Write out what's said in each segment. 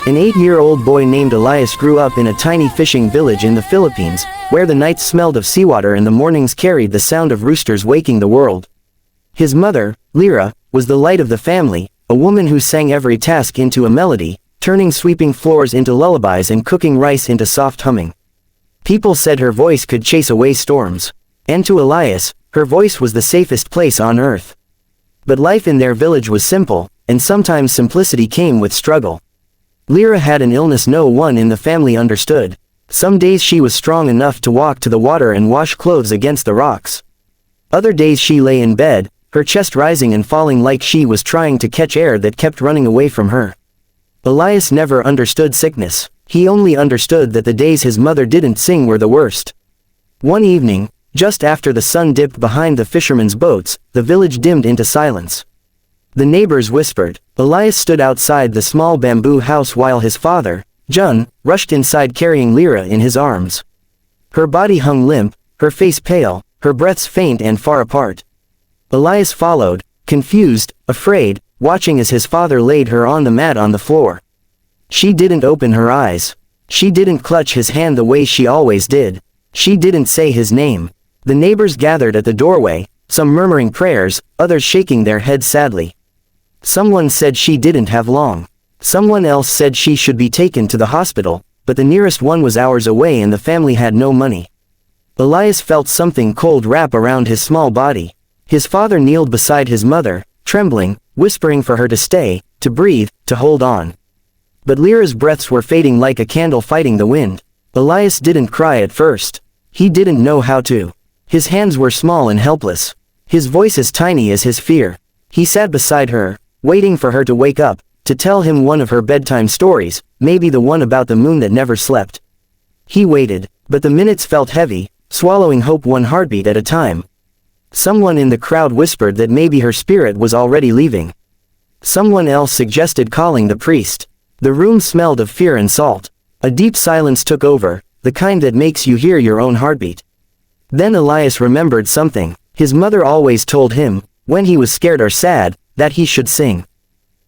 An 8-year-old boy named Elias grew up in a tiny fishing village in the Philippines, where the nights smelled of seawater and the mornings carried the sound of roosters waking the world. His mother, Lira, was the light of the family, a woman who sang every task into a melody, turning sweeping floors into lullabies and cooking rice into soft humming. People said her voice could chase away storms. And to Elias, her voice was the safest place on earth. But life in their village was simple, and sometimes simplicity came with struggle. Lira had an illness no one in the family understood. Some days she was strong enough to walk to the water and wash clothes against the rocks. Other days she lay in bed, her chest rising and falling like she was trying to catch air that kept running away from her. Elias never understood sickness. He only understood that the days his mother didn't sing were the worst. One evening, just after the sun dipped behind the fishermen's boats, the village dimmed into silence. The neighbors whispered. Elias stood outside the small bamboo house while his father, Jun, rushed inside carrying Lira in his arms. Her body hung limp, her face pale, her breaths faint and far apart. Elias followed, confused, afraid, watching as his father laid her on the mat on the floor. She didn't open her eyes. She didn't clutch his hand the way she always did. She didn't say his name. The neighbors gathered at the doorway, some murmuring prayers, others shaking their heads sadly. Someone said she didn't have long. Someone else said she should be taken to the hospital, but the nearest one was hours away and the family had no money. Elias felt something cold wrap around his small body. His father kneeled beside his mother, trembling, whispering for her to stay, to breathe, to hold on. But Lira's breaths were fading like a candle fighting the wind. Elias didn't cry at first. He didn't know how to. His hands were small and helpless. His voice as tiny as his fear. He sat beside her, waiting for her to wake up, to tell him one of her bedtime stories, maybe the one about the moon that never slept. He waited, but the minutes felt heavy, swallowing hope one heartbeat at a time. Someone in the crowd whispered that maybe her spirit was already leaving. Someone else suggested calling the priest. The room smelled of fear and salt. A deep silence took over, the kind that makes you hear your own heartbeat. Then Elias remembered something. His mother always told him, when he was scared or sad, that he should sing.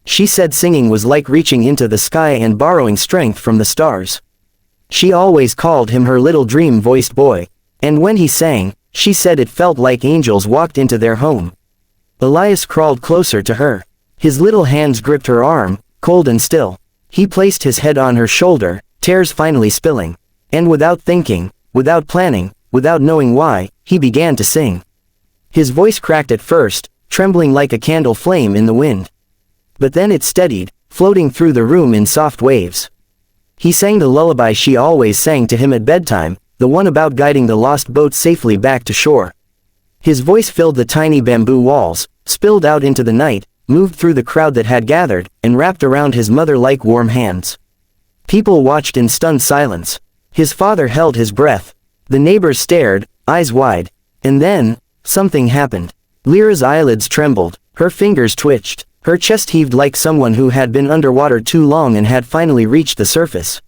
She said singing was like reaching into the sky and borrowing strength from the stars. She always called him her little dream-voiced boy. And when he sang, she said it felt like angels walked into their home. Elias crawled closer to her. His little hands gripped her arm, cold and still. He placed his head on her shoulder, tears finally spilling. And without thinking, without planning, without knowing why, he began to sing. His voice cracked at first, trembling like a candle flame in the wind. But then it steadied, floating through the room in soft waves. He sang the lullaby she always sang to him at bedtime, the one about guiding the lost boat safely back to shore. His voice filled the tiny bamboo walls, spilled out into the night, moved through the crowd that had gathered, and wrapped around his mother like warm hands. People watched in stunned silence. His father held his breath. The neighbors stared, eyes wide. And then, something happened. Lira's eyelids trembled, her fingers twitched, her chest heaved like someone who had been underwater too long and had finally reached the surface.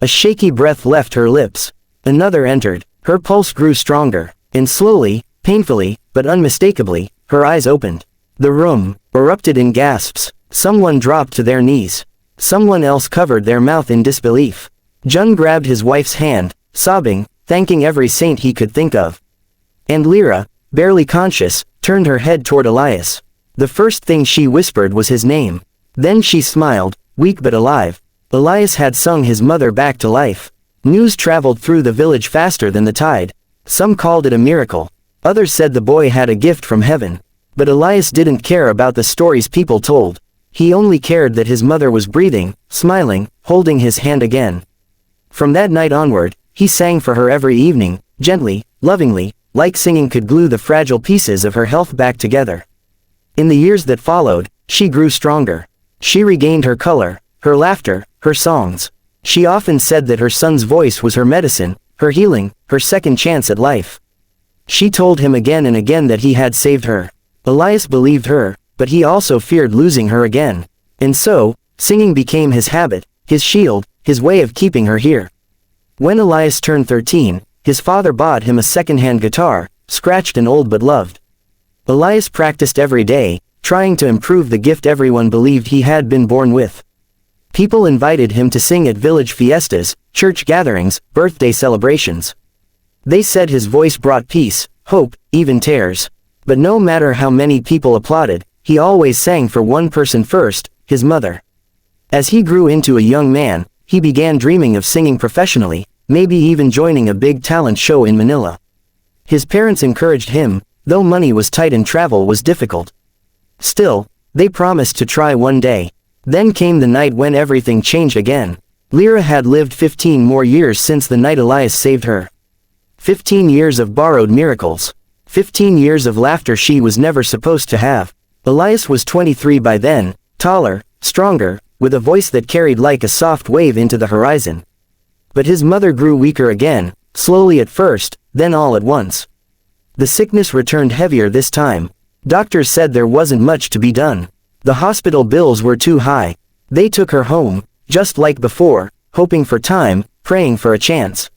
A shaky breath left her lips. Another entered. Her pulse grew stronger, and slowly, painfully, but unmistakably, her eyes opened. The room erupted in gasps. Someone dropped to their knees. Someone else covered their mouth in disbelief. Jun grabbed his wife's hand, sobbing, thanking every saint he could think of. And Lira, barely conscious, turned her head toward Elias. The first thing she whispered was his name. Then she smiled, weak but alive. Elias had sung his mother back to life. News traveled through the village faster than the tide. Some called it a miracle. Others said the boy had a gift from heaven. But Elias didn't care about the stories people told. He only cared that his mother was breathing, smiling, holding his hand again. From that night onward, he sang for her every evening, gently, lovingly, like singing could glue the fragile pieces of her health back together. In the years that followed, she grew stronger. She regained her color, her laughter, her songs. She often said that her son's voice was her medicine, her healing, her second chance at life. She told him again and again that he had saved her. Elias believed her, but he also feared losing her again. And so, singing became his habit, his shield, his way of keeping her here. When Elias turned 13, his father bought him a second-hand guitar, scratched and old but loved. Elias practiced every day, trying to improve the gift everyone believed he had been born with. People invited him to sing at village fiestas, church gatherings, birthday celebrations. They said his voice brought peace, hope, even tears. But no matter how many people applauded, he always sang for one person first, his mother. As he grew into a young man, he began dreaming of singing professionally, maybe even joining a big talent show in Manila. His parents encouraged him, though money was tight and travel was difficult. Still, they promised to try one day. Then came the night when everything changed again. Lira had lived 15 more years since the night Elias saved her. 15 years of borrowed miracles. 15 years of laughter she was never supposed to have. Elias was 23 by then, taller, stronger, with a voice that carried like a soft wave into the horizon. But his mother grew weaker again, slowly at first, then all at once. The sickness returned heavier this time. Doctors said there wasn't much to be done. The hospital bills were too high. They took her home, just like before, hoping for time, praying for a chance.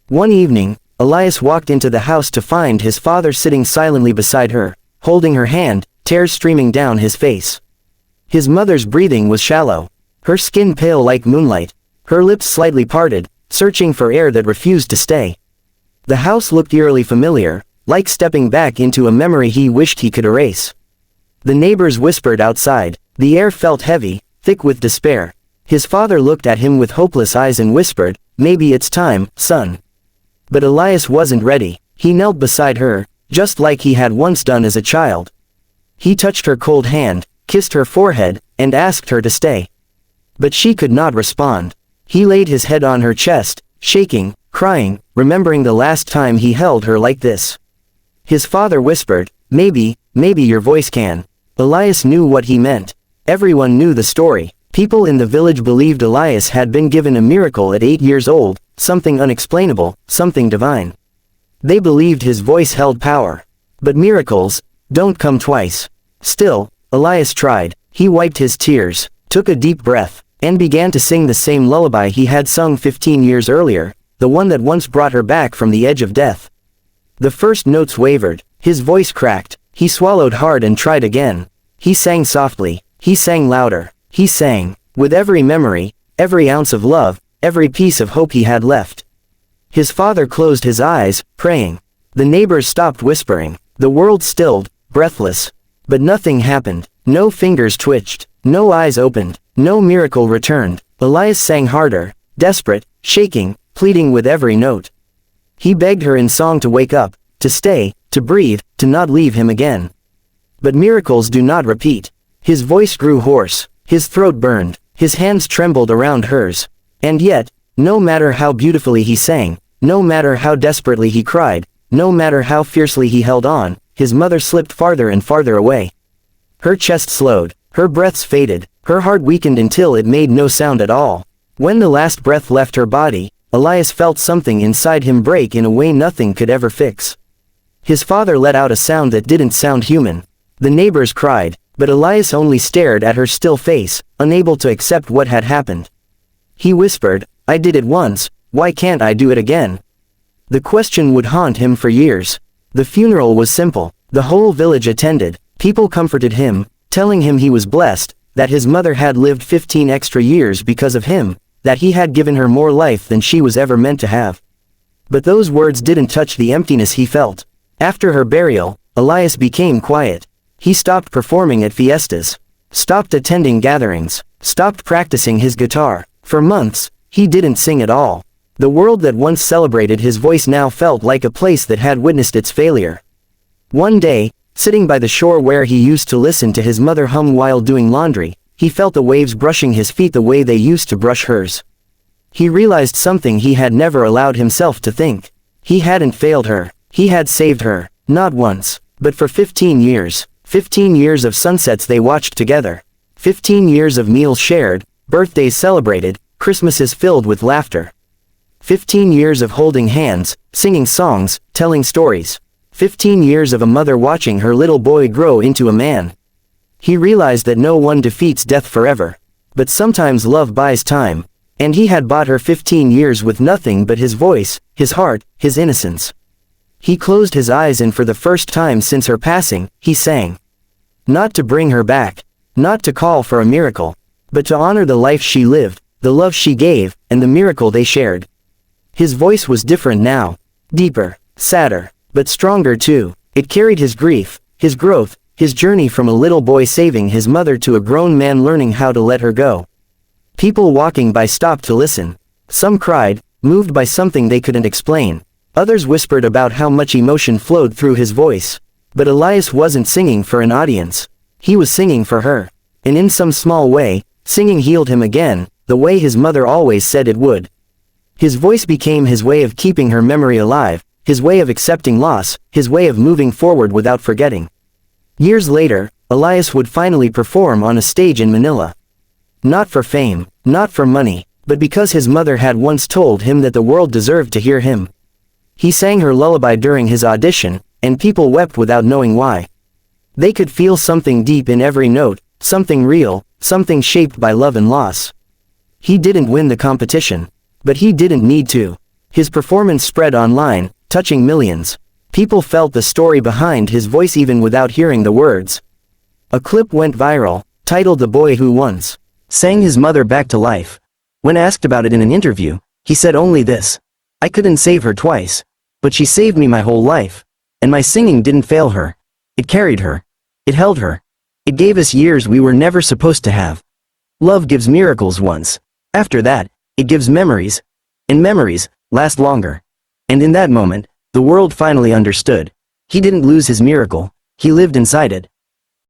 One evening, Elias walked into the house to find his father sitting silently beside her, holding her hand, tears streaming down his face. His mother's breathing was shallow, her skin pale like moonlight, her lips slightly parted, searching for air that refused to stay. The house looked eerily familiar, like stepping back into a memory he wished he could erase. The neighbors whispered outside. The air felt heavy, thick with despair. His father looked at him with hopeless eyes and whispered, "Maybe it's time, son." But Elias wasn't ready. He knelt beside her, just like he had once done as a child. He touched her cold hand, kissed her forehead, and asked her to stay. But she could not respond. He laid his head on her chest, shaking, crying, remembering the last time he held her like this. His father whispered, maybe your voice can." Elias knew what he meant. Everyone knew the story. People in the village believed Elias had been given a miracle at 8 years old, something unexplainable, something divine. They believed his voice held power. But miracles don't come twice. Still, Elias tried. He wiped his tears, took a deep breath, and began to sing the same lullaby he had sung 15 years earlier, the one that once brought her back from the edge of death. The first notes wavered, his voice cracked, he swallowed hard and tried again. He sang softly, he sang louder, he sang, with every memory, every ounce of love, every piece of hope he had left. His father closed his eyes, praying. The neighbors stopped whispering. The world stilled, breathless. But nothing happened. No fingers twitched, no eyes opened, no miracle returned. Elias sang harder, desperate, shaking, pleading with every note. He begged her in song to wake up, to stay, to breathe, to not leave him again. But miracles do not repeat. His voice grew hoarse, his throat burned, his hands trembled around hers. And yet, no matter how beautifully he sang, no matter how desperately he cried, no matter how fiercely he held on, his mother slipped farther and farther away. Her chest slowed, her breaths faded, her heart weakened until it made no sound at all. When the last breath left her body, Elias felt something inside him break in a way nothing could ever fix. His father let out a sound that didn't sound human. The neighbors cried, but Elias only stared at her still face, unable to accept what had happened. He whispered, "I did it once, why can't I do it again?" The question would haunt him for years. The funeral was simple. The whole village attended. People comforted him, telling him he was blessed, that his mother had lived 15 extra years because of him, that he had given her more life than she was ever meant to have. But those words didn't touch the emptiness he felt. After her burial, Elias became quiet. He stopped performing at fiestas, stopped attending gatherings, stopped practicing his guitar. For months, he didn't sing at all. The world that once celebrated his voice now felt like a place that had witnessed its failure. One day, sitting by the shore where he used to listen to his mother hum while doing laundry, he felt the waves brushing his feet the way they used to brush hers. He realized something he had never allowed himself to think. He hadn't failed her. He had saved her, not once, but for 15 years. 15 years of sunsets they watched together. 15 years of meals shared, birthdays celebrated, Christmases filled with laughter. 15 years of holding hands, singing songs, telling stories. 15 years of a mother watching her little boy grow into a man. He realized that no one defeats death forever. But sometimes love buys time. And he had bought her 15 years with nothing but his voice, his heart, his innocence. He closed his eyes and for the first time since her passing, he sang. Not to bring her back. Not to call for a miracle. but to honor the life she lived, the love she gave, and the miracle they shared. His voice was different now. Deeper, sadder, but stronger too. It carried his grief, his growth, his journey from a little boy saving his mother to a grown man learning how to let her go. People walking by stopped to listen. Some cried, moved by something they couldn't explain. Others whispered about how much emotion flowed through his voice. But Elias wasn't singing for an audience. He was singing for her. And in some small way, singing healed him again, the way his mother always said it would. His voice became his way of keeping her memory alive, his way of accepting loss, his way of moving forward without forgetting. Years later, Elias would finally perform on a stage in Manila. Not for fame, not for money, but because his mother had once told him that the world deserved to hear him. He sang her lullaby during his audition, and people wept without knowing why. They could feel something deep in every note, something real, something shaped by love and loss. He didn't win the competition. But he didn't need to. His performance spread online, touching millions. People felt the story behind his voice even without hearing the words. A clip went viral, titled "The Boy Who Once Sang His Mother Back to Life." When asked about it in an interview, he said only this: "I couldn't save her twice, but she saved me my whole life. And my singing didn't fail her. It carried her. It held her. It gave us years we were never supposed to have. Love gives miracles once. After that, it gives memories. And memories last longer." And in that moment, the world finally understood. He didn't lose his miracle. He lived inside it.